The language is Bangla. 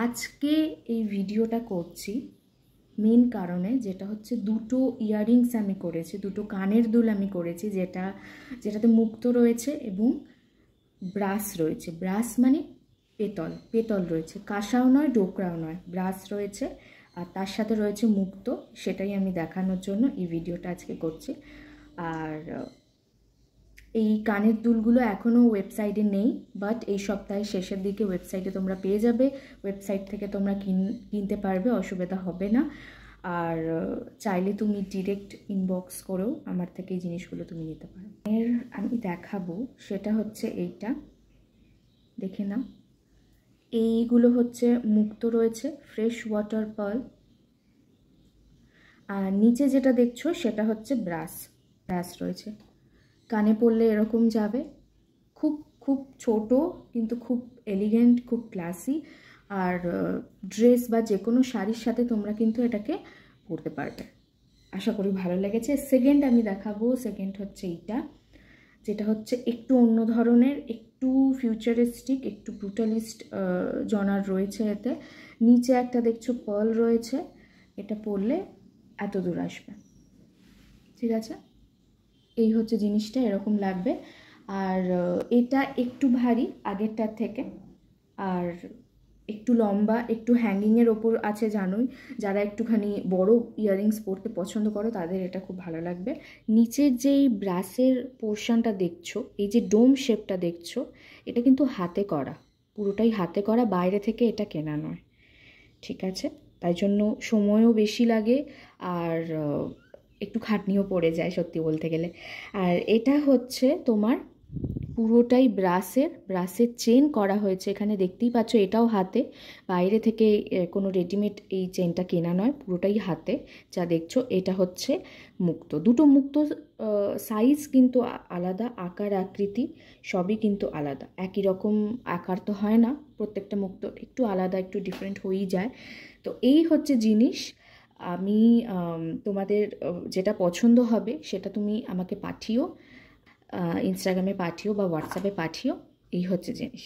আজকে এই ভিডিওটা করছি মেন কারণে, যেটা হচ্ছে দুটো ইয়াররিংস আমি করেছি, দুটো কানের দুল আমি করেছি, যেটাতে মুক্তো রয়েছে এবং ব্রাস রয়েছে। ব্রাস মানে পেতল রয়েছে, কাঁসাও নয় ডোকরাও নয়, ব্রাস রয়েছে আর তার সাথে রয়েছে মুক্তো। সেটাই আমি দেখানোর জন্য এই ভিডিওটা আজকে করছি। আর এই কানের দুলগুলো এখনও ওয়েবসাইটে নেই, বাট এই সপ্তাহের শেষের দিকে ওয়েবসাইটে তোমরা পেয়ে যাবে। ওয়েবসাইট থেকে তোমরা কিনতে পারবে, অসুবিধা হবে না। আর চাইলে তুমি ডিরেক্ট ইনবক্স করেও আমার থেকে এই জিনিসগুলো তুমি নিতে পারো। এর আমি দেখাবো সেটা হচ্ছে এইটা, দেখে নাও। এইগুলো হচ্ছে মুক্তো রয়েছে, ফ্রেশ ওয়াটার পার্ল। আর নিচে যেটা দেখছো সেটা হচ্ছে ব্রাস রয়েছে। কানে পরলে এরকম যাবে, খুব খুব ছোট কিন্তু খুব এলিগেন্ট, খুব ক্লাসি। আর ড্রেস বা যে কোনো শাড়ির সাথে তোমরা কিন্তু এটাকে পরতে পারবে। আশা করি ভালো লেগেছে। সেকেন্ড আমি দেখাবো, সেকেন্ড হচ্ছে এইটা, যেটা হচ্ছে একটু অন্য ধরনের, একটু ফিউচারিস্টিক, একটু ব্রুটালিস্ট জনার রয়েছে এতে। নিচে একটা দেখছো পার্ল রয়েছে, এটা পরলে এত দূর আসবে। ঠিক আছে, এই হচ্ছে জিনিসটা, এরকম লাগবে। আর এটা একটু ভারী আগেরটার থেকে, আর একটু লম্বা, একটু হ্যাঙ্গিংয়ের ওপর আছে। জানোই, যারা একটুখানি বড় ইয়াররিংস পরতে পছন্দ করো তাদের এটা খুব ভালো লাগবে। নিচের যেই ব্রাসের পোর্শনটা দেখছো, এই যে ডোম শেপটা দেখছো, এটা কিন্তু হাতে করা, পুরোটাই হাতে করা, বাইরে থেকে এটা কেনা নয়। ঠিক আছে, তাই জন্য সময়ও বেশি লাগে আর একটু খাটনিও পড়ে যায় সত্যি বলতে গেলে। আর এটা হচ্ছে তোমার পুরোটাই ব্রাসের চেন করা হয়েছে, এখানে দেখতেই পাচ্ছ। এটাও হাতে, বাইরে থেকে কোনো রেডিমেড এই চেনটা কেনা নয়, পুরোটাই হাতে। যা দেখছো এটা হচ্ছে মুক্তো। দুটো মুক্তো সাইজ কিন্তু আলাদা, আকার আকৃতি সবই কিন্তু আলাদা। একই রকম আকার তো হয় না, প্রত্যেকটা মুক্তো একটু আলাদা, একটু ডিফারেন্ট হয়েই যায়। তো এই হচ্ছে জিনিস। আমি তোমাদের যেটা পছন্দ হবে সেটা তুমি আমাকে পাঠিও, ইনস্টাগ্রামে পাঠিও বা হোয়াটসঅ্যাপে পাঠিও। এই হচ্ছে জিনিস।